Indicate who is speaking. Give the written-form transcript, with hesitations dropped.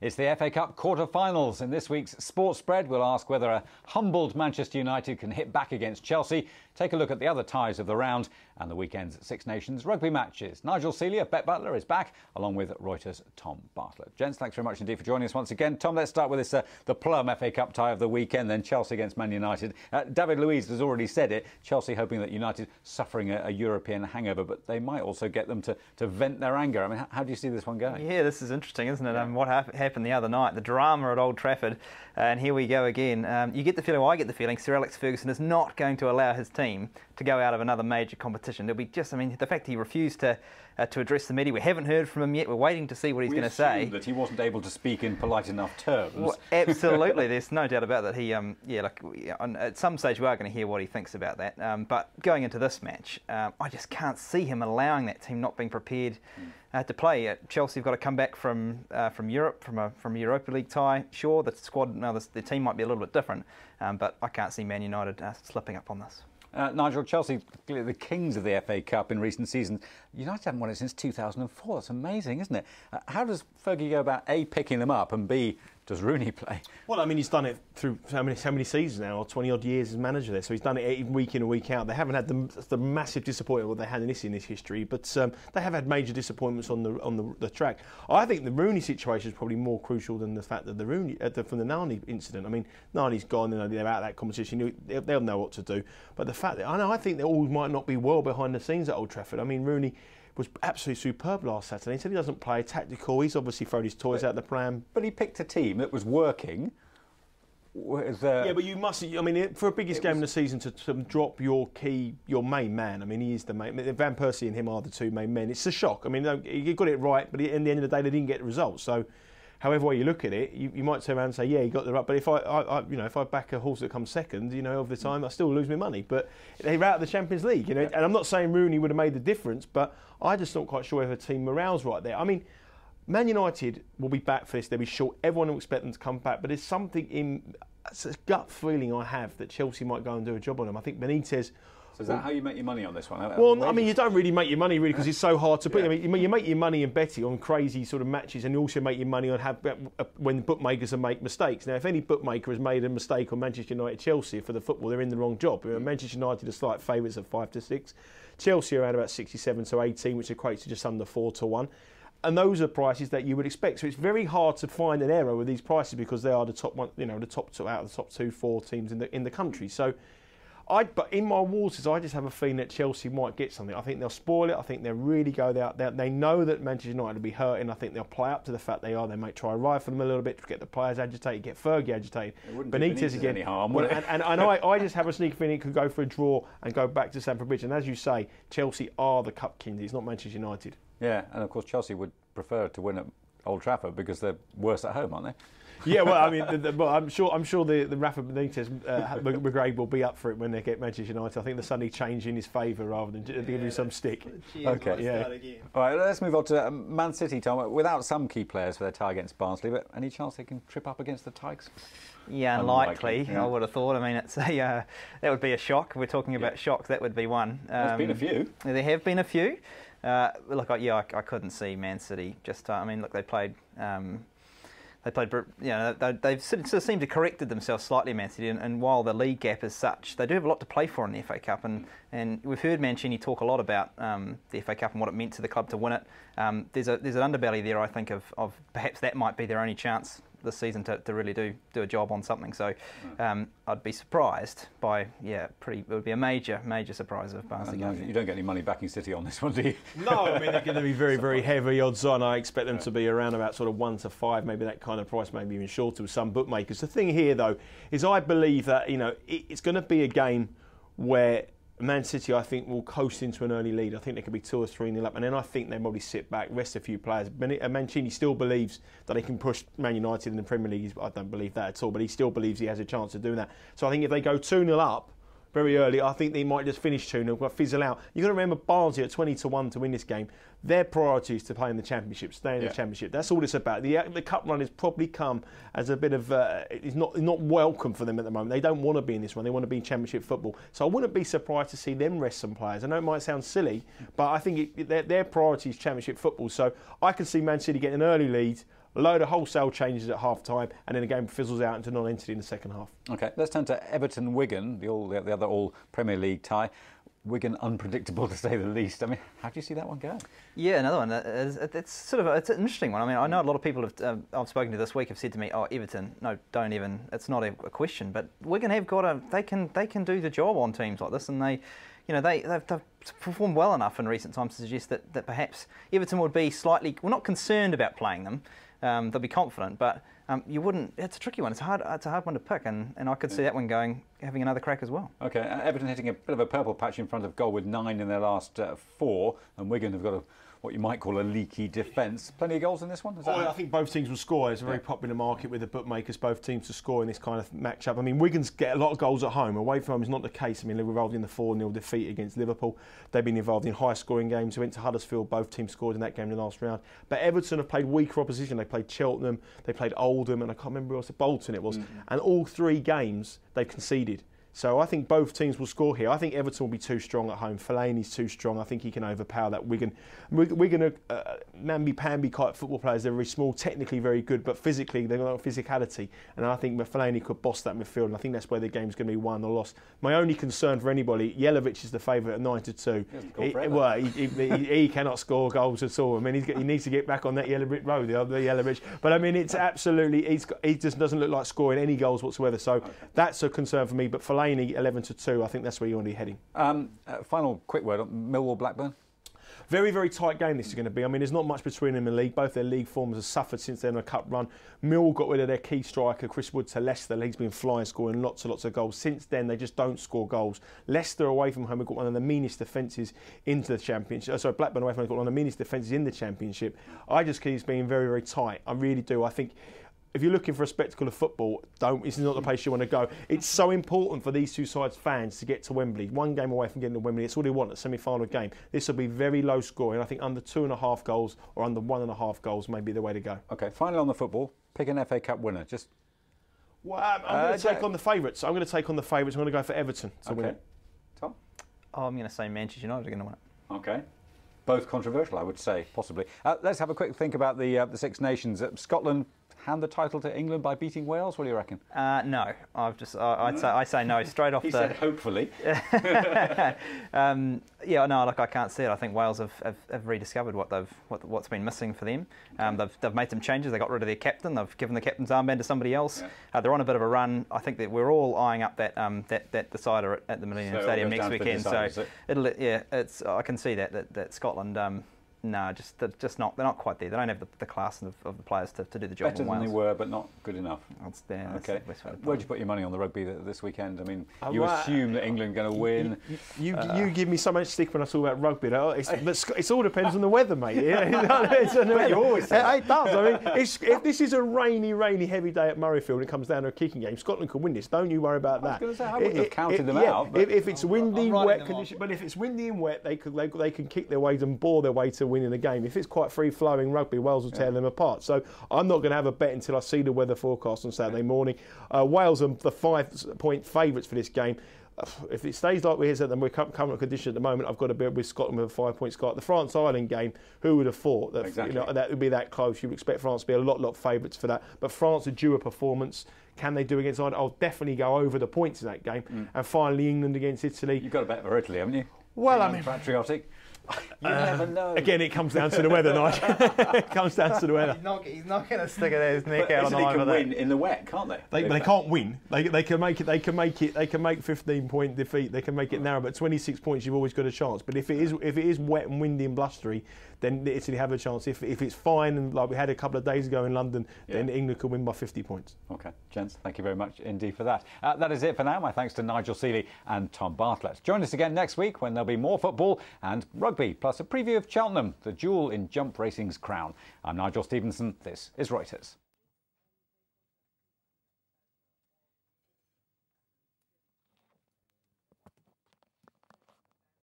Speaker 1: It's the FA Cup quarter-finals. In this week's Sports Spread, we'll ask whether a humbled Manchester United can hit back against Chelsea, take a look at the other ties of the round and the weekend's Six Nations rugby matches. Nigel Celia, Bet Butler, is back, along with Reuters' Tom Bartlett. Gents, thanks very much indeed for joining us once again. Tom, let's start with this, the plum FA Cup tie of the weekend, then Chelsea against Man United. David Luiz has already said it, Chelsea hoping that United suffering a European hangover, but they might also get them to vent their anger. I mean, how do you see this one going?
Speaker 2: Yeah, this is interesting, isn't it? What happened the other night, the drama at Old Trafford, and here we go again. You get the feeling, well, I get the feeling, Sir Alex Ferguson is not going to allow his team to go out of another major competition. It'll be just, I mean, the fact that he refused to address the media, we haven't heard from him yet. We're waiting to see what he's going to say.
Speaker 1: That he wasn't able to speak in polite enough terms.
Speaker 2: Well, absolutely, there's no doubt about that. He, at some stage we are going to hear what he thinks about that. But going into this match, I just can't see him allowing that team not being prepared to play. Chelsea have got to come back from Europe, from a Europa League tie. Sure, the squad, the team might be a little bit different, but I can't see Man United slipping up on this.
Speaker 1: Nigel, Chelsea, the kings of the FA Cup in recent seasons. United haven't won it since 2004. That's amazing, isn't it? How does Fergie go about A, picking them up, and B, does Rooney play?
Speaker 3: Well, I mean, he's done it through so many seasons now, or 20-odd years as manager there. So he's done it week in and week out. They haven't had the massive disappointment they had in this history, but they have had major disappointments on the track. I think the Rooney situation is probably more crucial than the fact that the Rooney from the Nani incident. I mean, Nani's gone, and they're out of that competition. They'll know what to do. But the fact that I think they all might not be well behind the scenes at Old Trafford. I mean, Rooney was absolutely superb last Saturday. He said he doesn't play tactical. He's obviously thrown his toys out the pram.
Speaker 1: But he picked a team that was working.
Speaker 3: Yeah, but you must. I mean, for a biggest game of the season to drop your main man. I mean, he is the main. Van Persie and him are the two main men. It's a shock. I mean, he got it right, but in the end of the day, they didn't get the results. So, however way you look at it, you might turn around and say, yeah, he got the right. But if I back a horse that comes second, over the time, I still lose my money. But they're out of the Champions League, And I'm not saying Rooney would have made the difference, but I just not quite sure if the team morale's right there. I mean, Man United will be back for this. They'll be short. Everyone will expect them to come back. But there's something it's a gut feeling I have that Chelsea might go and do a job on them. I think Benitez.
Speaker 1: So is that how you make your money on this one?
Speaker 3: Well, I mean, you don't really make your money because it's so hard to put. I mean, you make your money in betting on crazy sort of matches, and you also make your money on when bookmakers make mistakes. Now, if any bookmaker has made a mistake on Manchester United, Chelsea for the football, they're in the wrong job. Manchester United are slight favourites of 5-6. Chelsea are around about 67-18, which equates to just under 4-1. And those are prices that you would expect. So it's very hard to find an error with these prices because they are the top one, the top two out of the top 2-4 teams in the country. So, but in my waters, I just have a feeling that Chelsea might get something. I think they'll spoil it. I think they'll really go out there. They know that Manchester United will be hurting. I think they'll play up to the fact they are. They might try to rifle them a little bit to get the players agitated, get Fergie agitated.
Speaker 1: Benitez again. Any harm, would it?
Speaker 3: And I just have a sneaky feeling it could go for a draw and go back to Stamford Bridge. And as you say, Chelsea are the cup kings. It's not Manchester United.
Speaker 1: Yeah, and of course Chelsea would prefer to win at Old Trafford because they're worse at home, aren't they?
Speaker 3: Yeah, well, I mean, I'm sure the Rafa Benitez brigade will be up for it when they get Manchester United. I think the Sunday change in his favour rather than giving him some stick.
Speaker 1: Okay, yeah. All right, let's move on to Man City, Tom. Without some key players for their tie against Barnsley, but any chance they can trip up against the Tigers?
Speaker 2: Yeah, unlikely. Yeah. I would have thought. I mean, it's that would be a shock. We're talking about shocks. That would be one.
Speaker 1: There's been a few.
Speaker 2: There have been a few. Look, I couldn't see Man City. I mean, look, they played. They've sort of seemed to corrected themselves slightly, Man City, and while the league gap is such, they do have a lot to play for in the FA Cup, and we've heard Mancini talk a lot about the FA Cup and what it meant to the club to win it. There's an underbelly there, I think, of perhaps that might be their only chance this season to really do a job on something. So I'd be surprised by it would be a major surprise if Barnsley goes.
Speaker 1: You don't get any money backing City on this one, do you?
Speaker 3: No, I mean they're going to be very, very heavy odds on. I expect them to be around about sort of 1-5, maybe that kind of price, maybe even shorter with some bookmakers. The thing here though is I believe that it's going to be a game where Man City, I think, will coast into an early lead. I think they could be 2 or 3-0 up, and then I think they'll probably sit back, rest a few players. Mancini still believes that they can push Man United in the Premier League. I don't believe that at all, but he still believes he has a chance of doing that. So I think if they go 2-0 up very early, I think they might just finish 2-0, fizzle out. You've got to remember Barnsley at 20-1 to win this game. Their priority is to play in the Championship, stay in the Championship. That's all it's about. The cup run has probably come as a bit of it's not welcome for them at the moment. They don't want to be in this one. They want to be in Championship football. So I wouldn't be surprised to see them rest some players. I know it might sound silly, but I think their priority is Championship football. So I can see Man City getting an early lead. A load of wholesale changes at half time, and then the game fizzles out into non-entity in the second half.
Speaker 1: OK, let's turn to Everton-Wigan, the other all-Premier League tie. Wigan unpredictable to say the least. I mean, how do you see that one going?
Speaker 2: Yeah, another one. It's an interesting one. I mean, I know a lot of people I've spoken to this week have said to me, "Oh, Everton, no, don't even. It's not a question." But Wigan have got they can do the job on teams like this, and they've performed well enough in recent times to suggest that perhaps Everton would be slightly, not concerned about playing them. They'll be confident, but you wouldn't. It's a tricky one. It's a hard one to pick, and I could see that one having another crack as well.
Speaker 1: OK, Everton hitting a bit of a purple patch in front of goal with 9 in their last 4, and Wigan have got what you might call a leaky defence. Plenty of goals in this one?
Speaker 3: I think both teams will score. It's a very popular market with the bookmakers, both teams to score in this kind of match-up. I mean, Wigan's get a lot of goals at home. Away from home is not the case. I mean, they were involved in the 4-0 defeat against Liverpool. They've been involved in high-scoring games. They went to Huddersfield. Both teams scored in that game in the last round. But Everton have played weaker opposition. They played Cheltenham, they played Oldham, and I can't remember who else, Bolton it was. And all 3 games they've conceded. So I think both teams will score here. I think Everton will be too strong at home. Fellaini's too strong. I think he can overpower that Wigan. Wigan are namby-pamby kind football players. They're very small, technically very good, but physically they've got physicality. And I think Fellaini could boss that midfield. And I think that's where the game's going to be won or lost. My only concern for anybody, Jelavic is the favourite at 9-2. He cannot score goals at all. I mean, he needs to get back on that Jelavic road, the Jelavic. But I mean, it's absolutely, he just doesn't look like scoring any goals whatsoever. So that's a concern for me. But Fellaini 11-2, I think that's where you want to be heading.
Speaker 1: Final quick word on Millwall-Blackburn.
Speaker 3: Very, very tight game this is going to be. I mean, there's not much between them in the league. Both their league forms have suffered since they're in a cup run. Millwall got rid of their key striker, Chris Wood, to Leicester. He's been flying, scoring lots and lots of goals. Since then, they just don't score goals. Leicester away from home have got one of the meanest defences into the Championship. Blackburn away from home have got one of the meanest defences in the Championship. I just think it's being very, very tight. I really do. I think if you're looking for a spectacle of football, this is not the place you want to go. It's so important for these two sides' fans to get to Wembley. One game away from getting to Wembley, it's all they want, a semi-final game. This will be very low scoring. I think under 2.5 goals or under 1.5 goals may be the way to go.
Speaker 1: OK, finally on the football, pick an FA Cup winner.
Speaker 3: Well, I'm going to take on the favourites. I'm going to take on the favourites. I'm going to go for Everton to win it.
Speaker 1: Tom?
Speaker 2: I'm going to say Manchester United are going to win it.
Speaker 1: OK. Both controversial, I would say, possibly. Let's have a quick think about the Six Nations. Scotland hand the title to England by beating Wales? What do you reckon?
Speaker 2: No, I say no straight off.
Speaker 1: He said hopefully.
Speaker 2: Yeah, no, look, I can't see it. I think Wales have rediscovered what's been missing for them. They've made some changes. They got rid of their captain. They've given the captain's armband to somebody else. Yeah. They're on a bit of a run. I think that we're all eyeing up that decider at the Millennium Stadium next weekend. I can see that Scotland. No, just not. They're not quite there. They don't have the class of the players to do the job.
Speaker 1: Better than they were, but not good enough.
Speaker 2: Okay.
Speaker 1: Where'd you put your money on the rugby this weekend? I mean, you assume that England are going to win.
Speaker 3: You give me so much stick when I talk about rugby. It all depends on the weather, mate.
Speaker 1: But you always say
Speaker 3: it does. I mean, if this is a rainy, heavy day at Murrayfield and it comes down to a kicking game, Scotland can win this. Don't you worry about that.
Speaker 1: I was going to say, I wouldn't have counted them out.
Speaker 3: If it's windy, wet conditions, but if it's windy and wet, they can kick their ways and bore their way to winning the game. If it's quite free-flowing rugby, Wales will tear them apart. So I'm not going to have a bet until I see the weather forecast on Saturday morning. Wales are the 5-point favourites for this game. If it stays like we're at the current condition at the moment, I've got to be with Scotland with a 5-point score. The France-Ireland game, who would have thought that that would be that close? You would expect France to be a lot favourites for that. But France are due a performance. Can they do against Ireland? I'll definitely go over the points in that game. And finally, England against Italy.
Speaker 1: You've got to bet for Italy, haven't you?
Speaker 3: Well, I mean,
Speaker 1: patriotic. You never know.
Speaker 3: Again, it comes down to the weather, Nigel. It comes down to the weather.
Speaker 2: He's not going to stick his neck out on the line.
Speaker 1: They can win in the wet, can't they?
Speaker 3: They can't win. They can make it. They can make 15-point defeat. They can make it narrow. But 26 points, you've always got a chance. But if it is wet and windy and blustery, then Italy have a chance. If it's fine and like we had a couple of days ago in London, then England could win by 50 points.
Speaker 1: OK, gents, thank you very much indeed for that. That is it for now. My thanks to Nigel Seeley and Tom Bartlett. Join us again next week when there'll be more football and rugby, plus a preview of Cheltenham, the jewel in jump racing's crown. I'm Nigel Stevenson. This is Reuters.